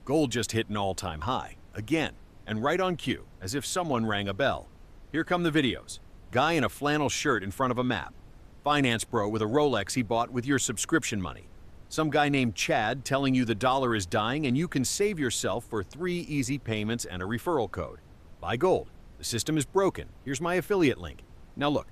Gold just hit an all-time high, again, and right on cue, as if someone rang a bell. Here come the videos. Guy in a flannel shirt in front of a map. Finance bro with a Rolex he bought with your subscription money. Some guy named Chad telling you the dollar is dying and you can save yourself for 3 easy payments and a referral code. Buy gold. The system is broken. Here's my affiliate link. Now look,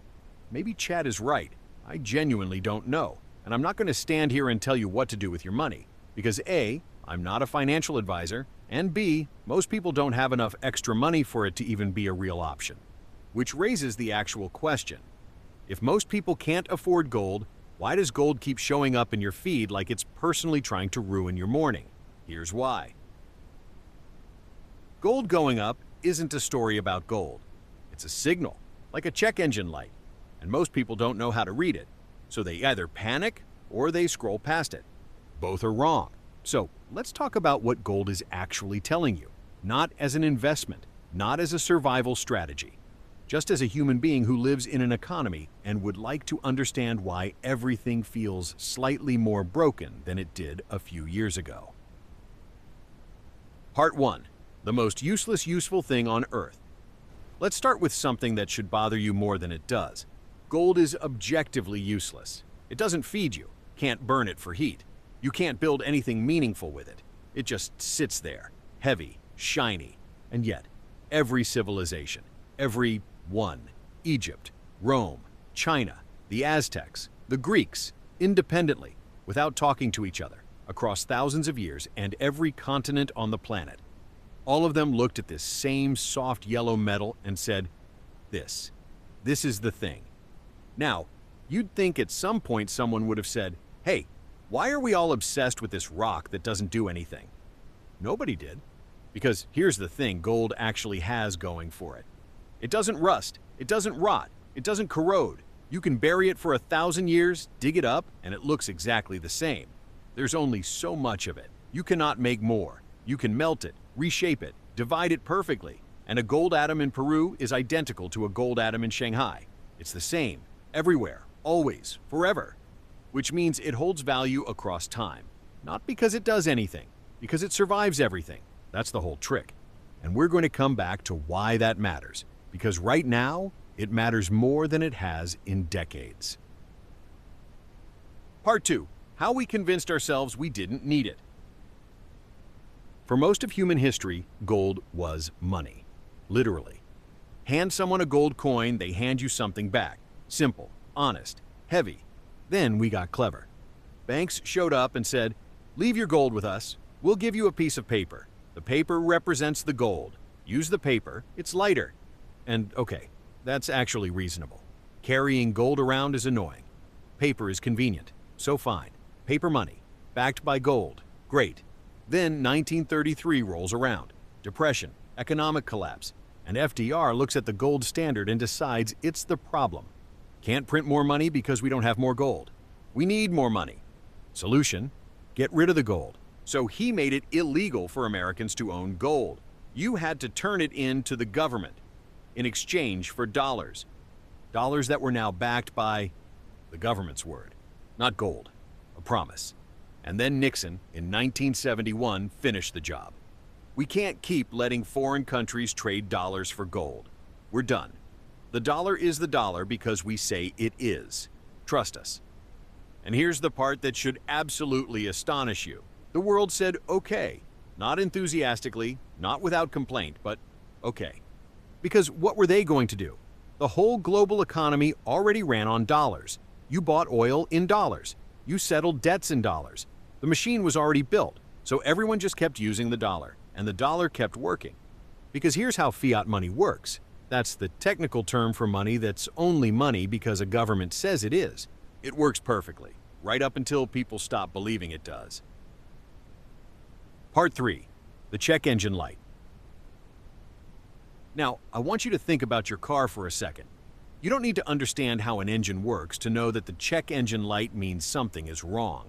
maybe Chad is right. I genuinely don't know. And I'm not going to stand here and tell you what to do with your money. Because A, I'm not a financial advisor, and B, most people don't have enough extra money for it to even be a real option. Which raises the actual question. If most people can't afford gold, why does gold keep showing up in your feed like it's personally trying to ruin your morning? Here's why. Gold going up isn't a story about gold. It's a signal, like a check engine light, and most people don't know how to read it, so they either panic or they scroll past it. Both are wrong. So let's talk about what gold is actually telling you, not as an investment, not as a survival strategy, just as a human being who lives in an economy and would like to understand why everything feels slightly more broken than it did a few years ago. Part 1. The most useless useful thing on Earth. Let's start with something that should bother you more than it does. Gold is objectively useless. It doesn't feed you, can't burn it for heat. You can't build anything meaningful with it. It just sits there, heavy, shiny, and yet every civilization, every one, Egypt, Rome, China, the Aztecs, the Greeks, independently, without talking to each other, across thousands of years and every continent on the planet. All of them looked at this same soft yellow metal and said, this is the thing. Now, you'd think at some point someone would have said, hey, why are we all obsessed with this rock that doesn't do anything? Nobody did. Because here's the thing gold actually has going for it. It doesn't rust, it doesn't rot, it doesn't corrode. You can bury it for 1,000 years, dig it up, and it looks exactly the same. There's only so much of it. You cannot make more. You can melt it, reshape it, divide it perfectly, and a gold atom in Peru is identical to a gold atom in Shanghai. It's the same, everywhere, always, forever. Which means it holds value across time. Not because it does anything, because it survives everything. That's the whole trick. And we're going to come back to why that matters, because right now, it matters more than it has in decades. Part 2. How we convinced ourselves we didn't need it. For most of human history, gold was money. Literally. Hand someone a gold coin, they hand you something back. Simple, honest, heavy. Then we got clever. Banks showed up and said, leave your gold with us. We'll give you a piece of paper. The paper represents the gold. Use the paper, it's lighter. And okay, that's actually reasonable. Carrying gold around is annoying. Paper is convenient, so fine. Paper money, backed by gold, great. Then 1933 rolls around. Depression, economic collapse, and FDR looks at the gold standard and decides it's the problem. Can't print more money because we don't have more gold. We need more money. Solution, get rid of the gold. So he made it illegal for Americans to own gold. You had to turn it in to the government in exchange for dollars. Dollars that were now backed by the government's word, not gold, a promise. And then Nixon, in 1971, finished the job. We can't keep letting foreign countries trade dollars for gold. We're done. The dollar is the dollar because we say it is. Trust us. And here's the part that should absolutely astonish you. The world said okay, not enthusiastically, not without complaint, but okay. Because what were they going to do? The whole global economy already ran on dollars. You bought oil in dollars. You settled debts in dollars. The machine was already built, so everyone just kept using the dollar, and the dollar kept working. Because here's how fiat money works. That's the technical term for money that's only money because a government says it is. It works perfectly, right up until people stop believing it does. Part 3. The check engine light. Now, I want you to think about your car for a second. You don't need to understand how an engine works to know that the check engine light means something is wrong.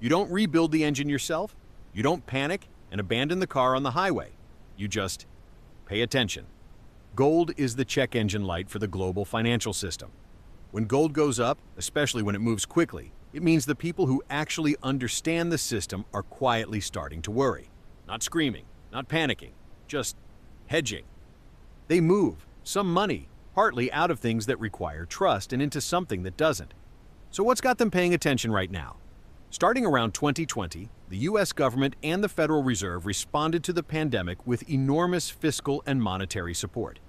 You don't rebuild the engine yourself. You don't panic and abandon the car on the highway. You just pay attention. Gold is the check engine light for the global financial system. When gold goes up, especially when it moves quickly, it means the people who actually understand the system are quietly starting to worry. Not screaming, not panicking, just hedging. They move some money, partly out of things that require trust and into something that doesn't. So what's got them paying attention right now? Starting around 2020, the US government and the Federal Reserve responded to the pandemic with enormous fiscal and monetary support.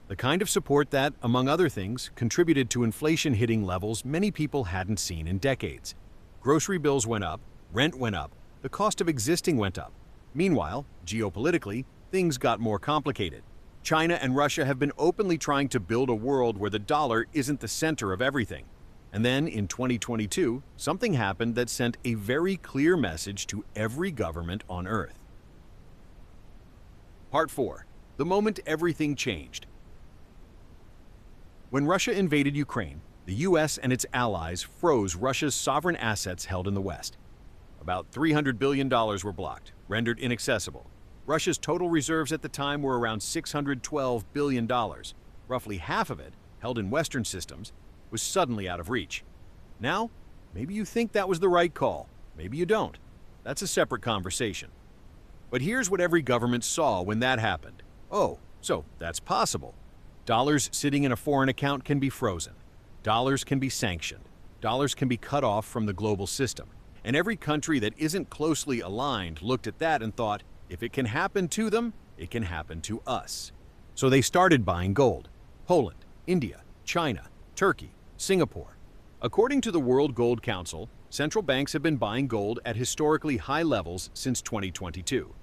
The kind of support that, among other things, contributed to inflation hitting levels many people hadn't seen in decades. Grocery bills went up, rent went up, the cost of existing went up. Meanwhile, geopolitically, things got more complicated. China and Russia have been openly trying to build a world where the dollar isn't the center of everything. And then, in 2022, something happened that sent a very clear message to every government on Earth. Part 4. The moment everything changed. When Russia invaded Ukraine, the US and its allies froze Russia's sovereign assets held in the West. About $300 billion were blocked, rendered inaccessible. Russia's total reserves at the time were around $612 billion. Roughly half of it, held in Western systems, was suddenly out of reach. Now, maybe you think that was the right call. Maybe you don't. That's a separate conversation. But here's what every government saw when that happened. Oh, so that's possible. Dollars sitting in a foreign account can be frozen. Dollars can be sanctioned. Dollars can be cut off from the global system. And every country that isn't closely aligned looked at that and thought, if it can happen to them, it can happen to us. So they started buying gold. Poland, India, China, Turkey, Singapore. According to the World Gold Council, central banks have been buying gold at historically high levels since 2022.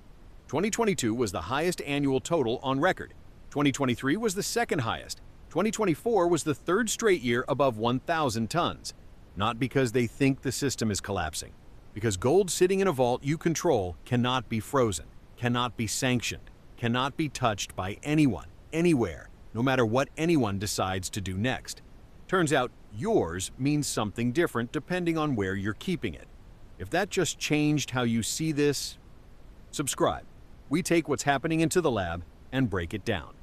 2022 was the highest annual total on record. 2023 was the second highest. 2024 was the third straight year above 1,000 tons. Not because they think the system is collapsing. Because gold sitting in a vault you control cannot be frozen, cannot be sanctioned, cannot be touched by anyone, anywhere, no matter what anyone decides to do next. Turns out yours means something different depending on where you're keeping it. If that just changed how you see this, subscribe. We take what's happening into the lab and break it down.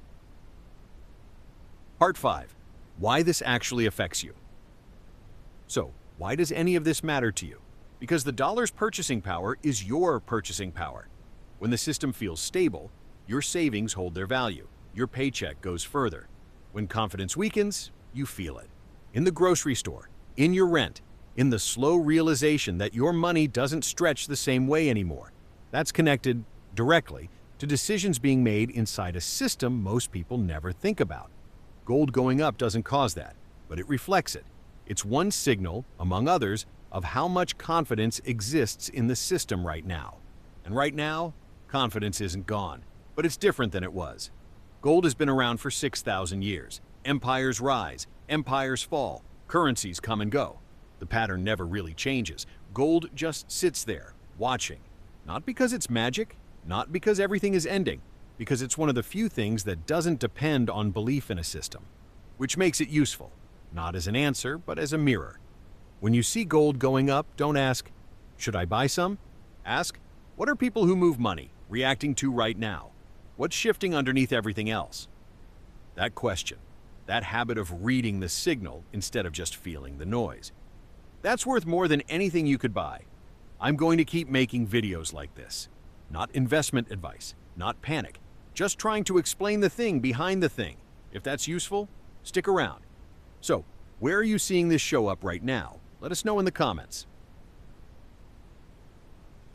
Part 5. Why this actually affects you. So, why does any of this matter to you? Because the dollar's purchasing power is your purchasing power. When the system feels stable, your savings hold their value. Your paycheck goes further. When confidence weakens, you feel it. In the grocery store, in your rent, in the slow realization that your money doesn't stretch the same way anymore. That's connected directly to decisions being made inside a system most people never think about. Gold going up doesn't cause that, but it reflects it. It's one signal, among others, of how much confidence exists in the system right now. And right now, confidence isn't gone, but it's different than it was. Gold has been around for 6,000 years. Empires rise, empires fall, currencies come and go. The pattern never really changes. Gold just sits there, watching. Not because it's magic, not because everything is ending, because it's one of the few things that doesn't depend on belief in a system, which makes it useful, not as an answer, but as a mirror. When you see gold going up, don't ask, should I buy some? Ask, what are people who move money reacting to right now? What's shifting underneath everything else? That question, that habit of reading the signal instead of just feeling the noise. That's worth more than anything you could buy. I'm going to keep making videos like this. Not investment advice, not panic, just trying to explain the thing behind the thing. If that's useful, stick around. So, where are you seeing this show up right now? Let us know in the comments.